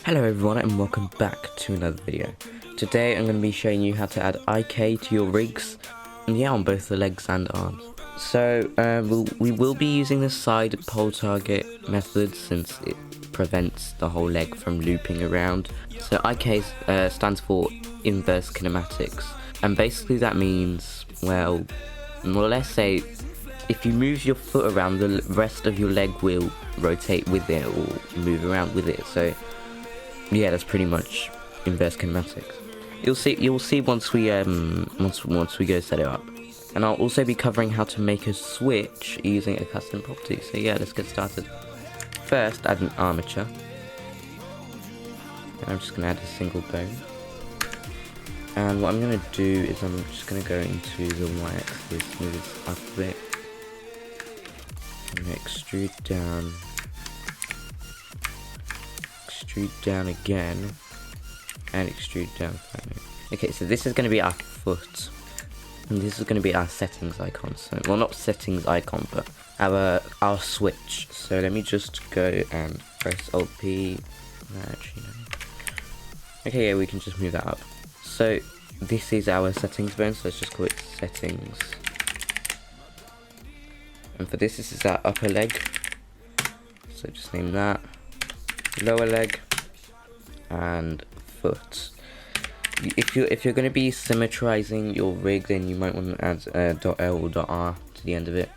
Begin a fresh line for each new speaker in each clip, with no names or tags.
Hello everyone and welcome back to another video. Today I'm going to be showing you how to add IK to your rigs, and on both the legs and arms. So we will be using the side pole target method since it prevents the whole leg from looping around. So IK stands for inverse kinematics, and basically that means, well let's say if you move your foot around, the rest of your leg will rotate with it or move around with it. So yeah, that's pretty much inverse kinematics. You'll see once we go set it up. And I'll also be covering how to make a switch using a custom property. So yeah, let's get started. First, add an armature. And I'm just gonna add a single bone. And what I'm gonna do is I'm just gonna go into the y-axis, move this up a bit. I'm gonna extrude down again, and extrude down finally. Okay, so this is going to be our foot, and this is going to be our settings icon. So, well, not settings icon, but our switch. So let me just go and press Alt P. Actually, no. Okay, yeah, we can just move that up. So this is our settings bone. So let's just call it settings. And for this is our upper leg. So just name that. Lower leg and foot. If you're going to be symmetrizing your rig, then you might want to add .L or .R to the end of it.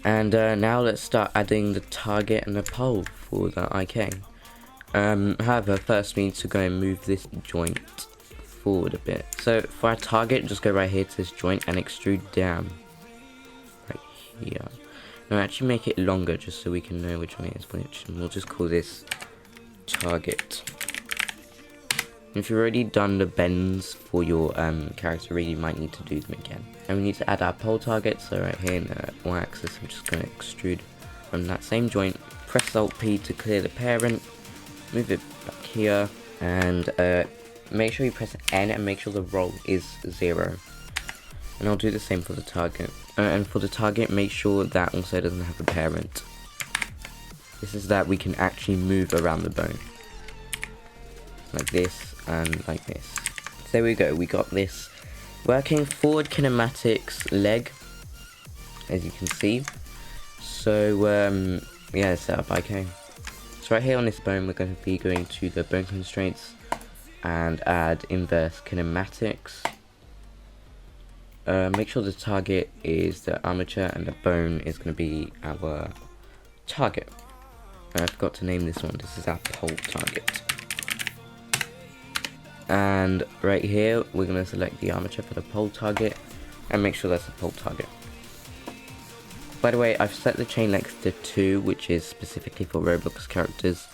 And now let's start adding the target and the pole for the IK. However, first we need to go and move this joint forward a bit. So for our target, just go right here to this joint and extrude down right here. Now actually make it longer just so we can know which one it is which, and we'll just call this target. If you've already done the bends for your character rig, you might need to do them again. And we need to add our pole target, so right here in the y-axis I'm just going to extrude from that same joint, press Alt P to clear the parent, move it back here, and make sure you press N and make sure the roll is 0. And I'll do the same for the target. And for the target, make sure that also doesn't have a parent. This is that we can actually move around the bone. Like this and like this. So there we go, we got this working forward kinematics leg, as you can see. So yeah, let's set up IK. So right here on this bone, we're going to be going to the bone constraints and add inverse kinematics. Make sure the target is the armature and the bone is going to be our target. I forgot to name this one. This is our pole target. And right here, we're going to select the armature for the pole target and make sure that's the pole target. By the way, I've set the chain length to 2, which is specifically for Roblox characters.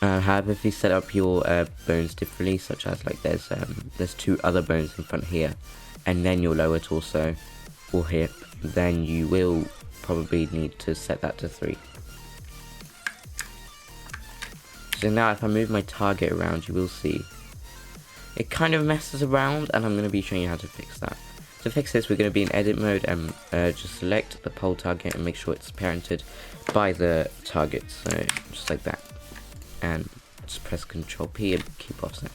However, if you set up your bones differently, such as like there's 2 other bones in front here, and then your lower torso or hip, then you will probably need to set that to 3. So now if I move my target around, you will see it kind of messes around, and I'm going to be showing you how to fix that. To fix this, we're going to be in edit mode and just select the pole target and make sure it's parented by the target. So just like that. And just press Ctrl P and keep offset.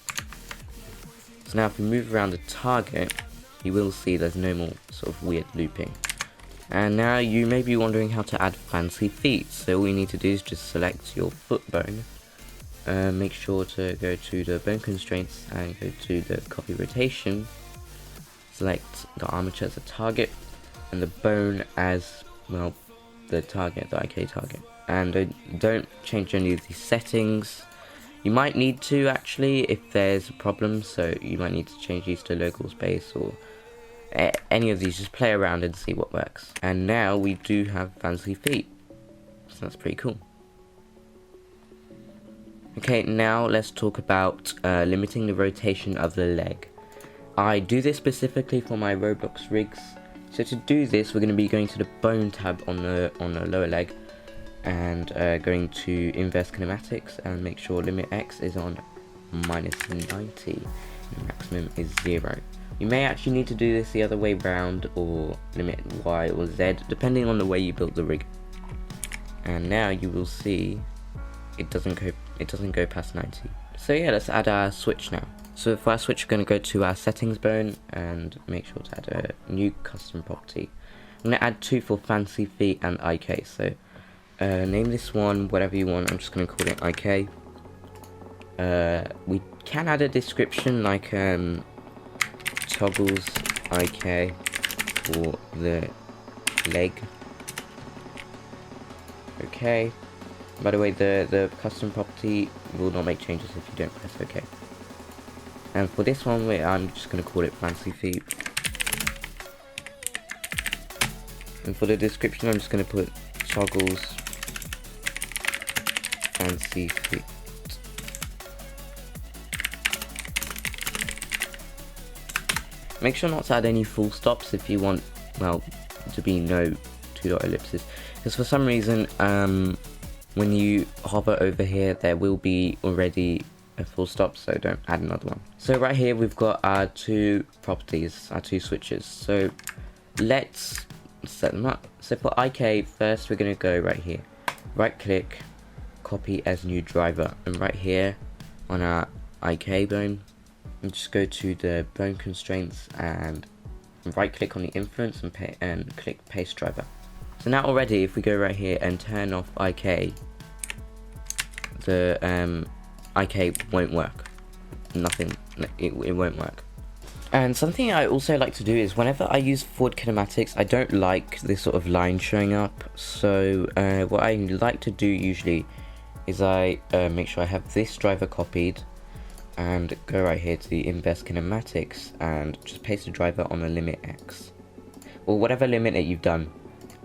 So now if we move around the target, you will see there's no more sort of weird looping. And now you may be wondering how to add fancy feet. So all you need to do is just select your foot bone. Make sure to go to the bone constraints and go to the copy rotation. Select the armature as a target and the bone as, well, the target, the IK target. And don't change any of these settings. You might need to actually if there's a problem, so you might need to change these to local space or any of these. Just play around and see what works. And now we do have fancy feet, so that's pretty cool. Okay, now let's talk about limiting the rotation of the leg. I do this specifically for my Roblox rigs. So to do this, we're going to be going to the bone tab on the lower leg and going to inverse kinematics and make sure limit X is on -90 and maximum is 0. You may actually need to do this the other way round, or limit Y or Z, depending on the way you build the rig. And now you will see it doesn't go past 90. So yeah, let's add our switch now. So for our switch, we're going to go to our settings bone and make sure to add a new custom property. I'm going to add 2 for fancy feet and IK. So name this one whatever you want. I'm just going to call it IK. We can add a description like toggles IK for the leg. Okay. By the way, the custom property will not make changes if you don't press OK. And for this one, I'm just going to call it fancy feet. And for the description, I'm just going to put toggles fancy feet. Make sure not to add any full stops if you want, well, to be no 2-dot ellipses. Because for some reason, when you hover over here, there will be already a full stop, so don't add another one. So right here, we've got our 2 properties, our 2 switches. So let's set them up. So for IK, first we're going to go right here. Right click, copy as new driver. And right here on our IK bone, and just go to the bone constraints and right click on the influence and click paste driver. So now already if we go right here and turn off IK, the IK won't work. Nothing, it won't work. And something I also like to do is whenever I use forward kinematics, I don't like this sort of line showing up. So what I like to do usually is I make sure I have this driver copied and go right here to the inverse kinematics and just paste the driver on the limit X or whatever limit that you've done,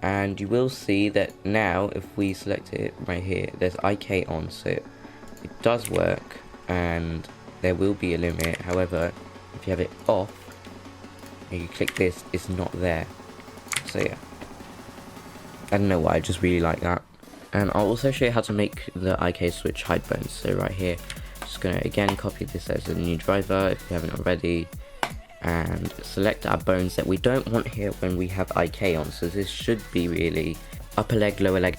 and you will see that now if we select it right here, there's IK on, so it does work and there will be a limit. However, if you have it off and you click this, it's not there. So yeah, I don't know why, I just really like that. And I'll also show you how to make the IK switch hide bones. So right here, just gonna again copy this as a new driver if you haven't already, and select our bones that we don't want here when we have IK on. So this should be really upper leg, lower leg.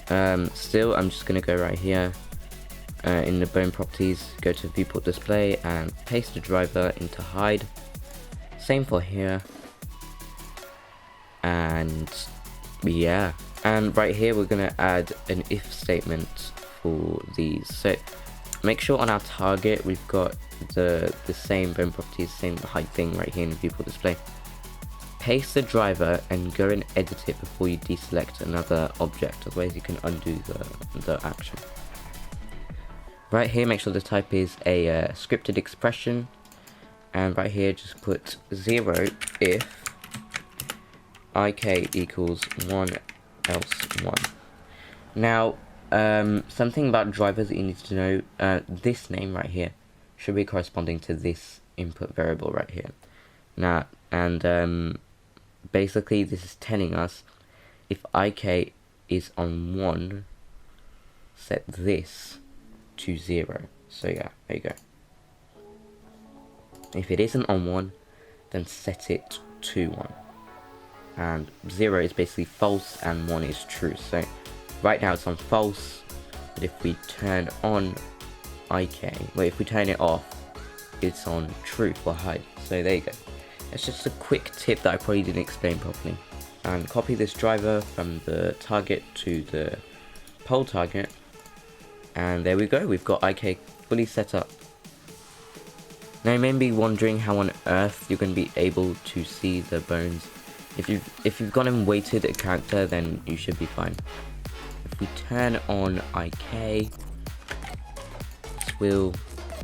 Still, I'm just gonna go right here in the bone properties, go to viewport display and paste the driver into hide. Same for here, and yeah, and right here we're gonna add an if statement for these. So make sure on our target we've got the same bone properties, same height thing right here in the viewport display. Paste the driver and go and edit it before you deselect another object, otherwise you can undo the action. Right here, make sure the type is a scripted expression, and right here just put 0 if IK equals 1 else 1. Now something about drivers that you need to know, this name right here should be corresponding to this input variable right here. Now, and basically this is telling us if IK is on 1, set this to 0. So yeah, there you go. If it isn't on 1, then set it to 1. And 0 is basically false and 1 is true. So right now it's on false, but if we turn on IK, well, if we turn it off, it's on true for hide. So there you go. It's just a quick tip that I probably didn't explain properly. And copy this driver from the target to the pole target, and there we go, we've got IK fully set up. Now you may be wondering how on earth you're going to be able to see the bones. If you've gone and weighted a character, then you should be fine. If we turn on IK, it will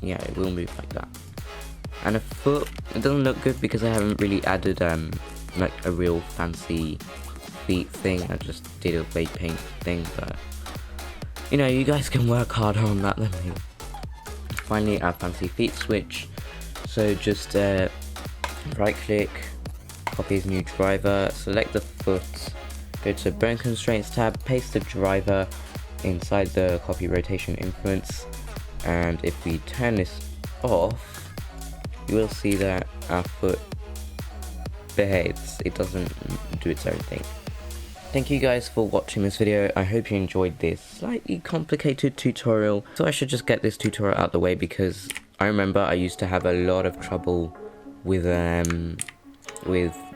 move like that. And a foot, it doesn't look good because I haven't really added like a real fancy feet thing. I just did a weight paint thing, but you know, you guys can work harder on that than me. Finally, our fancy feet switch. So just right click, copy as new driver, select the foot, go to bone constraints tab, paste the driver inside the copy rotation influence, and if we turn this off, you will see that our foot behaves. It doesn't do its own thing. Thank you guys for watching this video. I hope you enjoyed this slightly complicated tutorial. So I should just get this tutorial out of the way because I remember I used to have a lot of trouble with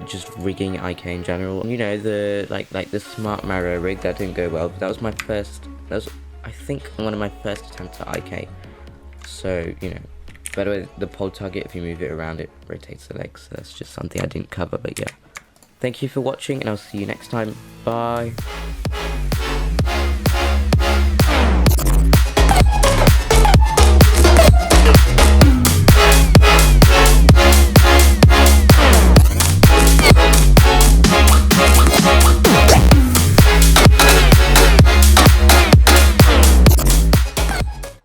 just rigging IK in general. You know, the like the smart Mario rig, that didn't go well. That was my first, that was, I think, one of my first attempts at IK. So, you know, by the way, the pole target, if you move it around, it rotates the legs. So that's just something I didn't cover, but yeah. Thank you for watching, and I'll see you next time. Bye.